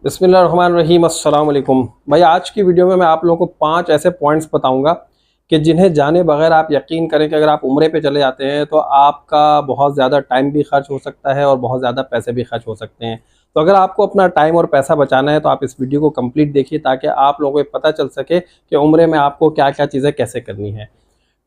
बिस्मिल्लाहिर्रहमानिर्रहीम अस्सलाम वालेकुम। भाई आज की वीडियो में मैं आप लोगों को 5 ऐसे पॉइंट्स बताऊंगा कि जिन्हें जाने बगैर आप यकीन करें कि अगर आप उम्रे पे चले जाते हैं तो आपका बहुत ज़्यादा टाइम भी खर्च हो सकता है और बहुत ज़्यादा पैसे भी खर्च हो सकते हैं। तो अगर आपको अपना टाइम और पैसा बचाना है तो आप इस वीडियो को कंप्लीट देखिए ताकि आप लोगों को पता चल सके कि उम्रे में आपको क्या क्या चीज़ें कैसे करनी है।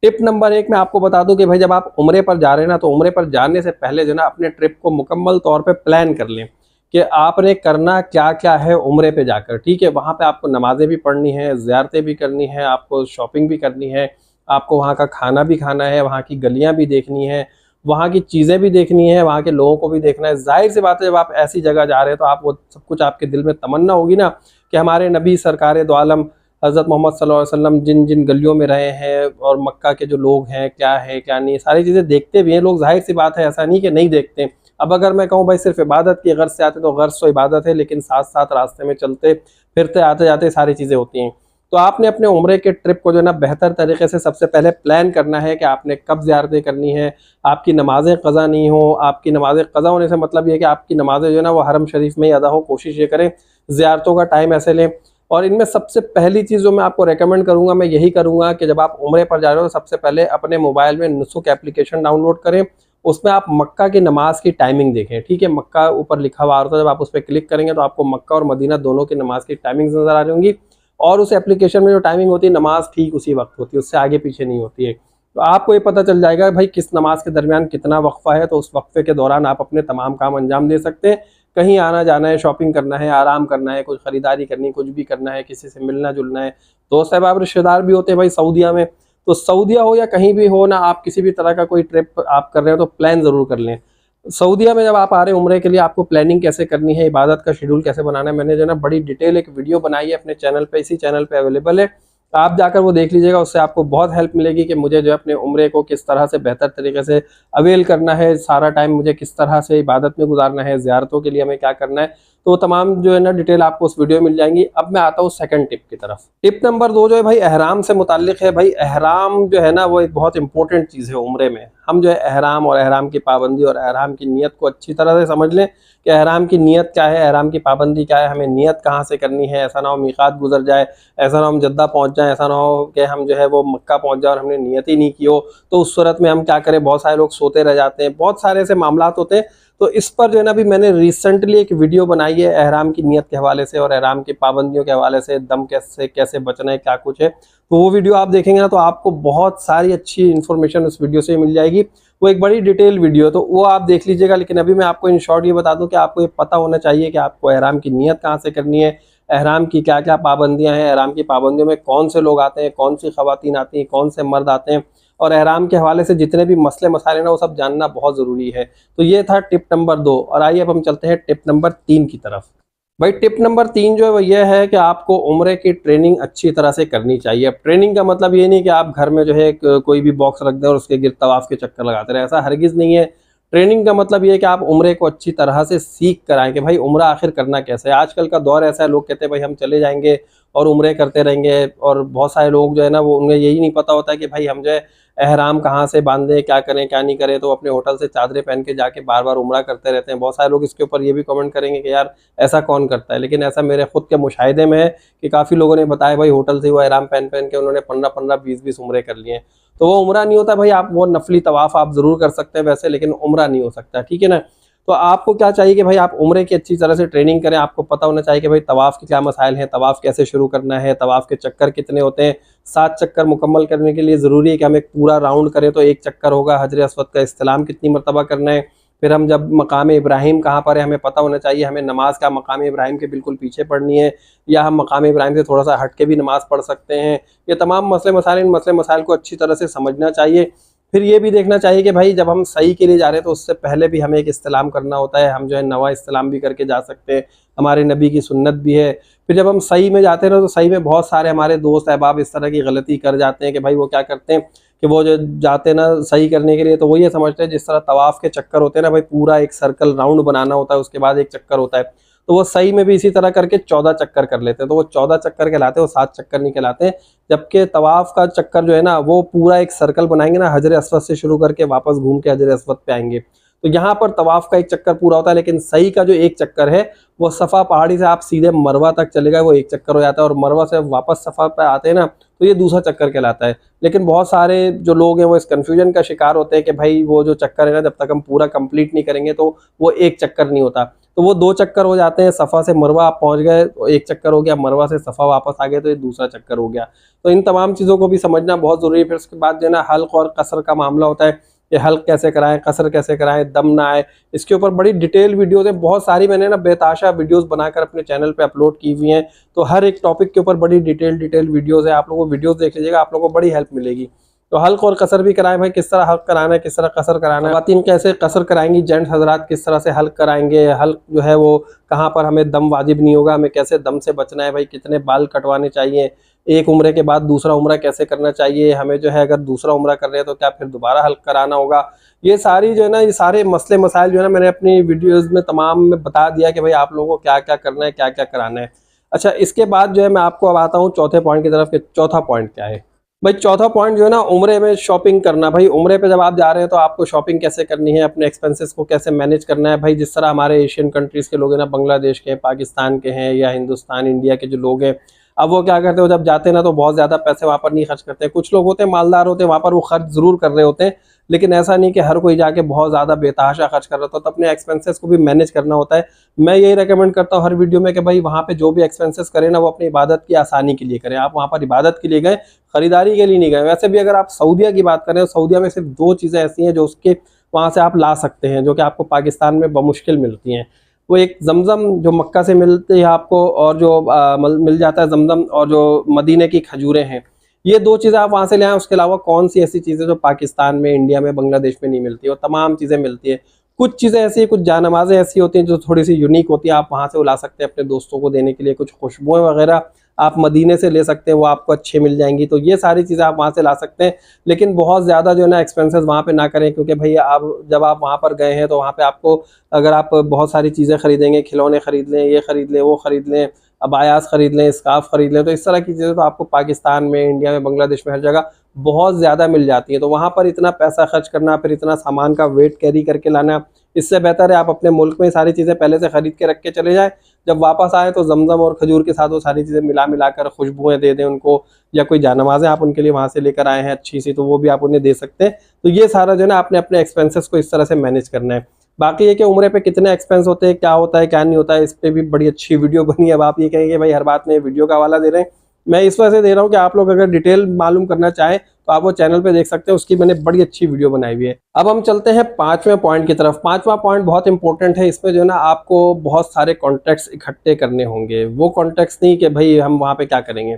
टिप नंबर 1 मैं आपको बता दूं कि भाई जब आप उम्रे पर जा रहे हैं ना, तो उम्रे पर जाने से पहले जो है ना अपने ट्रिप को मुकम्मल तौर पे प्लान कर लें कि आपने करना क्या-क्या है उम्रे पे जाकर, ठीक है? वहाँ पे आपको नमाज़ें भी पढ़नी है, ज़ियारतें भी करनी है, आपको शॉपिंग भी करनी है, आपको वहाँ का खाना भी खाना है, वहाँ की गलियाँ भी देखनी है, वहाँ की चीज़ें भी देखनी है, वहाँ के लोगों को भी देखना है। ज़ाहिर-सी बात है जब आप ऐसी जगह जा रहे हैं तो आप वो सब कुछ आपके दिल में तमन्ना होगी ना कि हमारे नबी सरकारे दो आलम हज़रत मोहम्मद सल्लल्लाहु अलैहि वसल्लम जिन-जिन गलियों में रहे हैं और मक्का के जो लोग हैं, क्या है, क्या नहीं, सारी चीज़ें देखते भी हैं लोग, ज़ाहिर-सी बात है, ऐसा नहीं कि नहीं देखते। अब अगर मैं कहूँ भाई सिर्फ़ इबादत की गर्ज़ से आते तो गर्ज़ तो इबादत है, लेकिन साथ-साथ रास्ते में चलते-फिरते, आते-जाते सारी चीज़ें होती हैं। तो आपने अपने उम्रे के ट्रिप को जो है ना बेहतर तरीके से सबसे पहले प्लान करना है कि आपने कब ज़ियारतें करनी है, आपकी नमाज़ें क़ज़ा नहीं हो, आपकी नमाज़ें क़ज़ा होने से मतलब ये है कि आपकी नमाज़ें जो है ना वो हरम शरीफ में ही अदा हो, कोशिश ये करें, ज़ियारतों का टाइम ऐसे लें। और इनमें सबसे पहली चीज़ जो मैं आपको रिकमेंड करूँगा, मैं यही करूँगा कि जब आप उम्रे पर जा रहे हो तो सबसे पहले अपने मोबाइल में नुसुक एप्लीकेशन डाउनलोड करें। उसमें आप मक्का की नमाज़ की टाइमिंग देखें, ठीक है? मक्का ऊपर लिखा हुआ आ रहा है, जब आप उस पे क्लिक करेंगे तो आपको मक्का और मदीना दोनों की नमाज़ की टाइमिंग्स नज़र आ रही होंगी और उस एप्लीकेशन में जो टाइमिंग होती है नमाज़ ठीक उसी वक़्त होती है, उससे आगे-पीछे नहीं होती है। तो आपको ये पता चल जाएगा भाई किस नमाज़ के दरमियान कितना वक़फ़ा है, तो उस वक़फ़े के दौरान आप अपने तमाम काम अंजाम दे सकते हैं। कहीं आना-जाना है, शॉपिंग करना है, आराम करना है, कुछ खरीदारी करनी है, कुछ भी करना है, किसी से मिलना-जुलना है, दोस्त अहबाब रिश्तेदार भी होते हैं भाई सऊदीया में, तो सऊदीया हो या कहीं भी हो ना, आप किसी भी तरह का कोई ट्रिप आप कर रहे हो तो प्लान ज़रूर कर लें। सऊदीया में जब आप आ रहे हैं उम्रे के लिए, आपको प्लानिंग कैसे करनी है, इबादत का शेड्यूल कैसे बनाना है, मैंने जो है ना बड़ी डिटेल एक वीडियो बनाई है अपने चैनल पे, इसी चैनल पे अवेलेबल है। आप जाकर वो देख लीजिएगा, उससे आपको बहुत हेल्प मिलेगी कि मुझे जो है अपने उम्रे को किस तरह से बेहतर तरीके से अवेल करना है, सारा टाइम मुझे किस तरह से इबादत में गुज़ारना है, ज़ियारतों के लिए हमें क्या करना है, तो वो तमाम जो है ना डिटेल आपको उस वीडियो में मिल जाएँगी। अब मैं आता हूँ सेकंड टिप की तरफ। टिप नंबर 2 जो है भाई एहराम से मुताल्लिक़ है। भाई एहराम जो है ना वो एक बहुत इंपॉर्टेंट चीज़ है उम्रे में। हम जो है एहराम और एहराम की पाबंदी और एहराम की नियत को अच्छी तरह से समझ लें कि एहराम की नियत क्या है, एहराम की पाबंदी क्या है, हमें नियत कहाँ से करनी है। ऐसा ना हो मीक़ात गुज़र जाए, ऐसा ना हो हम जद्दा पहुँच जाएँ, ऐसा ना हो कि हम जो है वो मक्का पहुँच जाएँ और हमने नियत ही नहीं की हो, तो उस सूरत में हम क्या करें, बहुत सारे लोग सोते रह जाते हैं, बहुत सारे ऐसे मामलात होते हैं। तो इस पर जो है ना अभी मैंने रिसेंटली एक वीडियो बनाई है एहराम की नियत के हवाले से और एहराम की पाबंदियों के हवाले से, दम कैसे कैसे बचना है, क्या कुछ है। तो वो वीडियो आप देखेंगे ना तो आपको बहुत सारी अच्छी इन्फॉर्मेशन उस वीडियो से मिल जाएगी। वो एक बड़ी डिटेल वीडियो है, तो वो आप देख लीजिएगा। लेकिन अभी मैं आपको इन शॉर्ट ये बता दूं कि आपको ये पता होना चाहिए कि आपको एहराम की नियत कहाँ से करनी है, एहराम की क्या-क्या पाबंदियाँ हैं, एहराम की पाबंदियों में कौन से लोग आते हैं, कौन सी ख़वातीन आती हैं, कौन से मर्द आते हैं और एहराम के हवाले से जितने भी मसले मसाइल हैं ना वो सब जानना बहुत ज़रूरी है। तो ये था टिप नंबर 2 और आइए अब हम चलते हैं टिप नंबर 3 की तरफ। भाई टिप नंबर 3 जो है वो ये है कि आपको उम्रे की ट्रेनिंग अच्छी तरह से करनी चाहिए। अब ट्रेनिंग का मतलब ये नहीं कि आप घर में जो है कोई भी बॉक्स रख दें और उसके गिर्द तवाफ़ के चक्कर लगाते रहें, ऐसा हरगिज़ नहीं है। ट्रेनिंग का मतलब ये है कि आप उम्रे को अच्छी तरह से सीख कर आएँ कि भाई उम्रा आखिर करना कैसे है। आजकल का दौर ऐसा है, लोग कहते हैं भाई हम चले जाएँगे और उम्रे करते रहेंगे और बहुत सारे लोग जो है ना वो उन्हें यही नहीं पता होता है कि भाई हम जो है एहराम कहाँ से बांधें, क्या करें, क्या नहीं करें, तो अपने होटल से चादरें पहन के जाके बार-बार उम्रा करते रहते हैं। बहुत सारे लोग इसके ऊपर ये भी कमेंट करेंगे कि यार ऐसा कौन करता है? लेकिन ऐसा मेरे खुद के मुशाहिदे में है कि काफ़ी लोगों ने बताया भाई होटल से वो एहराम पहन-पहन के उन्होंने 15-15, 20-20 उम्रे कर लिए हैं। तो वो उम्रा नहीं होता भाई, आप वो नफली तवाफ़ आप ज़रूर कर सकते हैं वैसे, लेकिन उम्रा नहीं हो सकता, ठीक है ना? तो आपको क्या चाहिए कि भाई आप उम्रे की अच्छी तरह से ट्रेनिंग करें। आपको पता होना चाहिए कि भाई तवाफ़ के क्या मसाइल हैं, तवाफ़ कैसे शुरू करना है, तवाफ़ के चक्कर कितने होते हैं। 7 चक्कर मुकम्मल करने के लिए ज़रूरी है कि हम एक पूरा राउंड करें तो 1 चक्कर होगा। हजर अस्वद का इस्तिलाम कितनी मरतबा करना है। फिर हम जब मकाम इब्राहिम कहाँ पर है हमें पता होना चाहिए, हमें नमाज़ क्या मकाम इब्राहिम के बिल्कुल पीछे पढ़नी है या हम मकाम इब्राहिम से थोड़ा-सा हट के भी नमाज़ पढ़ सकते हैं। ये तमाम मसले मसाइल, इन मसले मसाइल को अच्छी तरह से समझना चाहिए। फिर ये भी देखना चाहिए कि भाई जब हम सही के लिए जा रहे हैं तो उससे पहले भी हमें एक इस्तिलाम करना होता है। हम जो है नवा इस्तिलाम भी करके जा सकते हैं, हमारे नबी की सुन्नत भी है। फिर जब हम सही में जाते हैं ना तो सही में बहुत सारे हमारे दोस्त अहबाब इस तरह की गलती कर जाते हैं कि भाई वो क्या करते हैं कि वो जो जाते हैं ना सही करने के लिए तो वो ये समझते हैं जिस तरह तवाफ़ के चक्कर होते हैं ना भाई, पूरा एक सर्कल राउंड बनाना होता है, उसके बाद एक चक्कर होता है। तो वो सही में भी इसी तरह करके 14 चक्कर कर लेते हैं, तो वो 14 चक्कर कहलाते हैं, वो 7 चक्कर नहीं कहलाते। जबकि तवाफ़ का चक्कर जो है ना वो पूरा एक सर्कल बनाएँगे ना, हजर अस्वद से शुरू करके वापस घूम के हजर अस्वद पे आएँगे। तो यहाँ पर तवाफ का एक चक्कर पूरा होता है, लेकिन सही का जो एक चक्कर है वो सफ़ा पहाड़ी से आप सीधे मरवा तक चले गए वो एक चक्कर हो जाता है, और मरवा से वापस सफ़ा पर आते हैं ना तो ये दूसरा चक्कर कहलाता है। लेकिन बहुत सारे जो लोग हैं वो इस कन्फ्यूजन का शिकार होते हैं कि भाई वो जो चक्कर है ना जब तक हम पूरा कंप्लीट नहीं करेंगे तो वो एक चक्कर नहीं होता, तो वो 2 चक्कर हो जाते हैं। सफ़ा से मरवा आप पहुंच गए तो एक चक्कर हो गया, मरवा से सफ़ा वापस आ गए तो ये दूसरा चक्कर हो गया। तो इन तमाम चीज़ों को भी समझना बहुत ज़रूरी है। फिर उसके बाद जो है ना हल्क और कसर का मामला होता है, ये हल्क कैसे कराएं, कसर कैसे कराएं, दम ना आए, इसके ऊपर बड़ी डिटेल वीडियोज़ हैं बहुत सारी, मैंने ना बेताशा वीडियोज़ बनाकर अपने चैनल पे अपलोड की हुई हैं। तो हर एक टॉपिक के ऊपर बड़ी डिटेल वीडियोज़ है, आप लोगों को वीडियोज़ देख लीजिएगा, आप लोगों को बड़ी हेल्प मिलेगी। तो हल्क और कसर भी कराएं भाई, किस तरह हल्क कराना है, किस तरह कसर कराना है, ख़वातीन कैसे कसर कराएंगी, जेंट्स हजरात किस तरह से हल्क कराएंगे, हल्क जो है वो कहाँ पर हमें दम वाजिब नहीं होगा, हमें कैसे दम से बचना है भाई, कितने बाल कटवाने चाहिए, एक उम्रे के बाद दूसरा उम्रा कैसे करना चाहिए, हमें जो है अगर दूसरा उम्रा कर रहे हैं तो क्या फिर दोबारा हल्क कराना होगा। ये सारी जो है ना ये सारे मसले मसाइल जो है ना मैंने अपनी वीडियोज़ में तमाम में बता दिया कि भाई आप लोगों को क्या क्या करना है, क्या क्या कराना है। अच्छा, इसके बाद जो है मैं आपको अब आता हूँ चौथे पॉइंट की तरफ कि चौथा पॉइंट क्या है। भाई चौथा पॉइंट जो है ना उम्रे में शॉपिंग करना। भाई उम्रे पे जब आप जा रहे हैं तो आपको शॉपिंग कैसे करनी है, अपने एक्सपेंसेस को कैसे मैनेज करना है। भाई जिस तरह हमारे एशियन कंट्रीज़ के लोग हैं ना, बांग्लादेश के, पाकिस्तान के हैं या हिंदुस्तान इंडिया के जो लोग हैं, अब वो क्या करते हो जब जाते हैं ना तो बहुत ज़्यादा पैसे वहाँ पर नहीं खर्च करते। कुछ लोग होते हैं मालदार होते हैं, वहाँ पर वो खर्च ज़रूर कर रहे होते हैं, लेकिन ऐसा नहीं कि हर कोई जाके बहुत ज़्यादा बेतहाशा खर्च कर रहा होता है। तो अपने एक्सपेंसेस को भी मैनेज करना होता है। मैं यही रेकमेंड करता हूँ हर वीडियो में कि भाई वहाँ पे जो भी एक्सपेंसेस करें ना वो अपनी इबादत की आसानी के लिए करें। आप वहाँ पर इबादत के लिए गए, खरीदारी के लिए नहीं गए। वैसे भी अगर आप सऊदीया की बात करें तो सऊदीया में सिर्फ 2 चीज़ें ऐसी हैं जो उसके वहाँ से आप ला सकते हैं, जो कि आपको पाकिस्तान में बमुश्किल मिलती हैं। वो एक जमजम जो मक्का से मिलती है आपको, और जो मिल जाता है जमजम, और जो मदीने की खजूरें हैं, ये 2 चीज़ें आप वहाँ से ले आएँ। उसके अलावा कौन सी ऐसी चीज़ें जो पाकिस्तान में, इंडिया में, बांग्लादेश में नहीं मिलती, और तमाम चीज़ें मिलती हैं। कुछ चीज़ें ऐसी, कुछ जानमाज़ें ऐसी होती हैं जो थोड़ी सी यूनिक होती हैं, आप वहाँ से वो ला सकते हैं अपने दोस्तों को देने के लिए। कुछ खुशबुएँ वगैरह आप मदीने से ले सकते हैं, वो आपको अच्छी मिल जाएंगी। तो ये सारी चीज़ें आप वहाँ से ला सकते हैं, लेकिन बहुत ज़्यादा जो है ना एक्सपेंसेस वहाँ पे ना करें, क्योंकि भाई आप जब आप वहाँ पर गए हैं तो वहाँ पे आपको, अगर आप बहुत सारी चीज़ें खरीदेंगे, खिलौने खरीद लें, ये खरीद लें, वो खरीद लें, अबायास खरीद लें, स्कार्फ खरीद लें, तो इस तरह की चीज़ें तो आपको पाकिस्तान में, इंडिया में, बांग्लादेश में हर जगह बहुत ज़्यादा मिल जाती हैं। तो वहाँ पर इतना पैसा खर्च करना, फिर इतना सामान का वेट कैरी करके लाना, इससे बेहतर है आप अपने मुल्क में सारी चीज़ें पहले से खरीद के रख के चले जाएँ। जब वापस आए तो जमजम और खजूर के साथ वो सारी चीज़ें मिलाकर खुशबुएँ दे दें उनको, या कोई जानमाज़ें आप उनके लिए वहाँ से लेकर आए हैं अच्छी सी, तो वो भी आप उन्हें दे सकते हैं। तो ये सारा जो है ना आपने अपने एक्सपेंसेस को इस तरह से मैनेज करना है। बाकी ये कि उम्रे पे कितने एक्सपेंस होते हैं, क्या होता है, क्या नहीं होता है, इस पे भी बड़ी अच्छी वीडियो बनी है। अब आप ये कहेंगे भाई हर बात में वीडियो का हवाला दे रहे हैं, मैं इस वजह से दे रहा हूँ कि आप लोग अगर डिटेल मालूम करना चाहें तो आप वो चैनल पे देख सकते हैं, उसकी मैंने बड़ी अच्छी वीडियो बनाई हुई है। अब हम चलते हैं 5वें पॉइंट की तरफ। 5वां पॉइंट बहुत इंपॉर्टेंट है। इसमें जो है ना आपको बहुत सारे कॉन्टैक्ट्स इकट्ठे करने होंगे। वो कॉन्टैक्ट्स नहीं कि भाई हम वहाँ पे क्या करेंगे।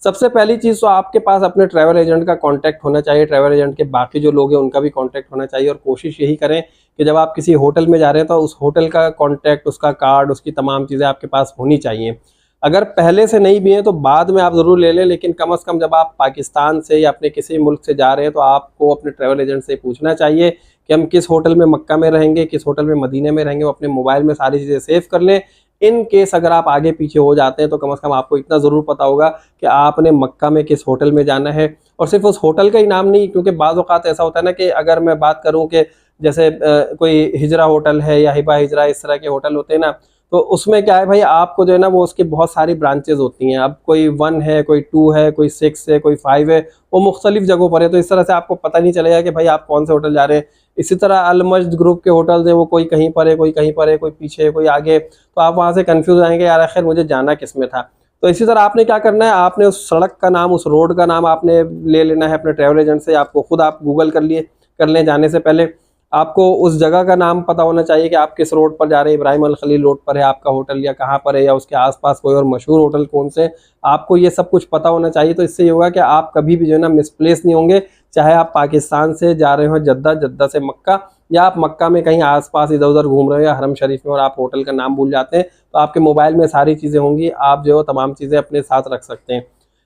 सबसे पहली चीज़ तो आपके पास अपने ट्रैवल एजेंट का कॉन्टैक्ट होना चाहिए, ट्रैवल एजेंट के बाकी जो लोग हैं उनका भी कॉन्टैक्ट होना चाहिए, और कोशिश यही करें कि जब आप किसी होटल में जा रहे हैं तो उस होटल का कॉन्टैक्ट, उसका कार्ड, उसकी तमाम चीज़ें आपके पास होनी चाहिए। अगर पहले से नहीं भी हैं तो बाद में आप ज़रूर ले लें, लेकिन कम से कम जब आप पाकिस्तान से या अपने किसी मुल्क से जा रहे हैं तो आपको अपने ट्रैवल एजेंट से पूछना चाहिए कि हम किस होटल में मक्का में रहेंगे, किस होटल में मदीने में रहेंगे। वो अपने मोबाइल में सारी चीज़ें सेव कर लें। इन केस अगर आप आगे पीछे हो जाते हैं तो कम से कम आपको इतना ज़रूर पता होगा कि आपने मक्का में किस होटल में जाना है। और सिर्फ उस होटल का ही नाम नहीं, क्योंकि बाज़ औक़ात ऐसा होता है ना कि अगर मैं बात करूँ कि जैसे कोई हिजरा होटल है या हिबा हिजरा, इस तरह के होटल होते हैं ना, तो उसमें क्या है भाई आपको जो है ना वो उसकी बहुत सारी ब्रांचेज़ होती हैं। अब कोई 1 है, कोई 2 है, कोई 6 है, कोई 5 है, वो मुख्तलिफ जगहों पर है। तो इस तरह से आपको पता नहीं चलेगा कि भाई आप कौन से होटल जा रहे हैं। इसी तरह अल मज्द ग्रुप के होटल्स हैं, वो कोई कहीं पर है, कोई कहीं पर है, कोई पीछे है, कोई आगे, तो आप वहाँ से कन्फ्यूज़ आएंगे यार आखिर मुझे जाना किस में था। तो इसी तरह आपने क्या करना है, आपने उस सड़क का नाम, उस रोड का नाम आपने ले लेना है अपने ट्रैवल एजेंट से। आपको खुद आप गूगल कर लें जाने से पहले। आपको उस जगह का नाम पता होना चाहिए कि आप किस रोड पर जा रहे हैं। इब्राहिम अल खलील रोड पर है आपका होटल, या कहाँ पर है, या उसके आसपास कोई और मशहूर होटल कौन से, आपको ये सब कुछ पता होना चाहिए। तो इससे ये होगा कि आप कभी भी जो है ना मिसप्लेस नहीं होंगे। चाहे आप पाकिस्तान से जा रहे हो जद्दा, जद्दा से मक्का, या आप मक्का में कहीं आसपास इधर उधर घूम रहे हो, या हरम शरीफ में, और आप होटल का नाम भूल जाते हैं, तो आपके मोबाइल में सारी चीज़ें होंगी, आप जो है तमाम चीज़ें अपने साथ रख सकते हैं।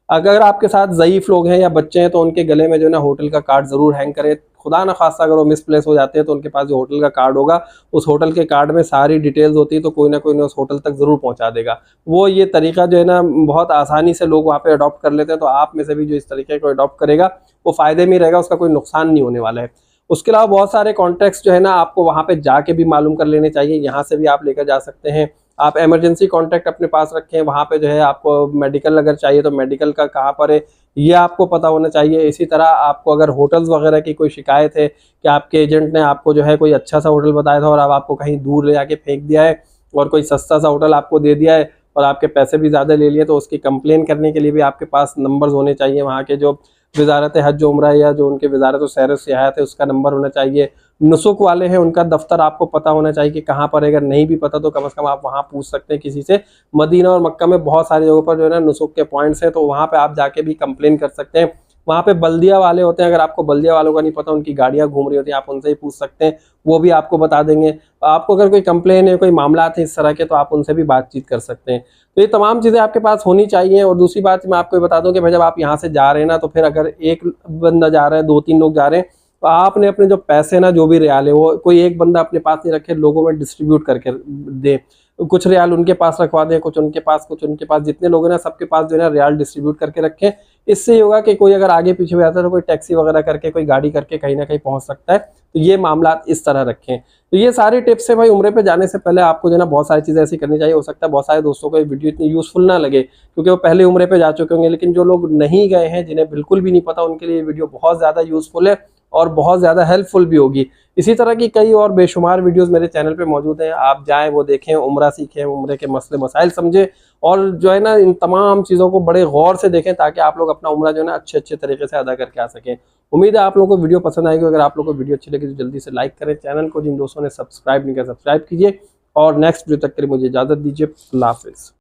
अगर आपके साथ ज़ईफ़ लोग हैं या बच्चे हैं तो उनके गले में जो है ना होटल का कार्ड ज़रूर हैंग करें। खुदा न खास्ता अगर वो मिसप्लेस हो जाते हैं तो उनके पास जो होटल का कार्ड होगा, उस होटल के कार्ड में सारी डिटेल्स होती है, तो कोई ना कोई उस होटल तक ज़रूर पहुंचा देगा। वो ये तरीका जो है ना बहुत आसानी से लोग वहाँ पे अडॉप्ट कर लेते हैं। तो आप में से भी जो इस तरीके को अडॉप्ट करेगा वो फ़ायदे में रहेगा, उसका कोई नुकसान नहीं होने वाला है। उसके अलावा बहुत सारे कॉन्टैक्ट्स जो है ना आपको वहाँ पे जाके भी मालूम कर लेने चाहिए, यहाँ से भी आप लेकर जा सकते हैं। आप इमरजेंसी कॉन्टैक्ट अपने पास रखें, वहाँ पे जो है आपको मेडिकल अगर चाहिए तो मेडिकल का कहाँ पर है ये आपको पता होना चाहिए। इसी तरह आपको अगर होटल्स वगैरह की कोई शिकायत है कि आपके एजेंट ने आपको जो है कोई अच्छा सा होटल बताया था और अब आपको कहीं दूर ले जाके फेंक दिया है और कोई सस्ता सा होटल आपको दे दिया है और आपके पैसे भी ज़्यादा ले लिए, तो उसकी कंप्लेन करने के लिए भी आपके पास नंबर्स होने चाहिए। वहाँ के जो वजारत हज उम्रा या जो उनके वजारत सैर सियाहत है उसका नंबर होना चाहिए। नुसुक वाले हैं उनका दफ्तर आपको पता होना चाहिए कि कहाँ पर है। अगर नहीं भी पता तो कम से कम आप वहाँ पूछ सकते हैं किसी से। मदीना और मक्का में बहुत सारी जगहों पर जो है ना नुसुक के पॉइंट्स हैं, तो वहाँ पे आप जाके भी कंप्लेन कर सकते हैं। वहाँ पे बल्दिया वाले होते हैं, अगर आपको बल्दिया वालों का नहीं पता, उनकी गाड़ियाँ घूम रही होती हैं, आप उनसे ही पूछ सकते हैं, वो भी आपको बता देंगे। आपको अगर कोई कंप्लेन है, कोई मामला है इस तरह के, तो आप उनसे भी बातचीत कर सकते हैं। तो ये तमाम चीज़ें आपके पास होनी चाहिए। और दूसरी बात मैं आपको बता दूं कि भाई जब आप यहाँ से जा रहे हैं ना, तो फिर अगर एक बंदा जा रहा है, 2-3 लोग जा रहे हैं, तो आपने अपने जो पैसे ना, जो भी रियाल है, वो कोई एक बंदा अपने पास नहीं रखे, लोगों में डिस्ट्रीब्यूट करके दे। कुछ रियाल उनके पास रखवा दें, कुछ उनके पास, कुछ उनके पास, जितने लोग हैं ना सबके पास जो है ना रियाल डिस्ट्रीब्यूट करके रखें। इससे ये होगा कि कोई अगर आगे पीछे भी आता है तो कोई टैक्सी वगैरह करके, कोई गाड़ी करके कहीं ना कहीं पहुंच सकता है। तो ये मामला इस तरह रखें। तो ये सारी टिप्स है भाई। उम्रे पे जाने से पहले आपको जो है ना बहुत सारी चीज़ें ऐसी करनी चाहिए। हो सकता है बहुत सारे दोस्तों को ये वीडियो इतनी यूजफुल ना लगे क्योंकि वो पहले उम्रे पे जा चुके होंगे, लेकिन जो लोग नहीं गए हैं, जिन्हें बिल्कुल भी नहीं पता, उनके लिए ये वीडियो बहुत ज़्यादा यूजफुल है और बहुत ज़्यादा हेल्पफुल भी होगी। इसी तरह की कई और बेशुमार वीडियोस मेरे चैनल पे मौजूद हैं, आप जाएं वो देखें, उम्रा सीखें, उम्रे के मसले मसाइल समझें और जो है ना इन तमाम चीज़ों को बड़े गौर से देखें ताकि आप लोग अपना उम्रा जो है ना अच्छे अच्छे तरीके से अदा करके आ सकें। उम्मीद है आप लोगों को वीडियो पसंद आएगी। अगर आप लोगों को वीडियो अच्छी लगी तो जल्दी से लाइक करें, चैनल को जिन दोस्तों ने सब्सक्राइब नहीं किया सब्सक्राइब कीजिए और नेक्स्ट वीडियो तक के लिए मुझे इजाज़त दीजिए। अल्लाह हाफिज़।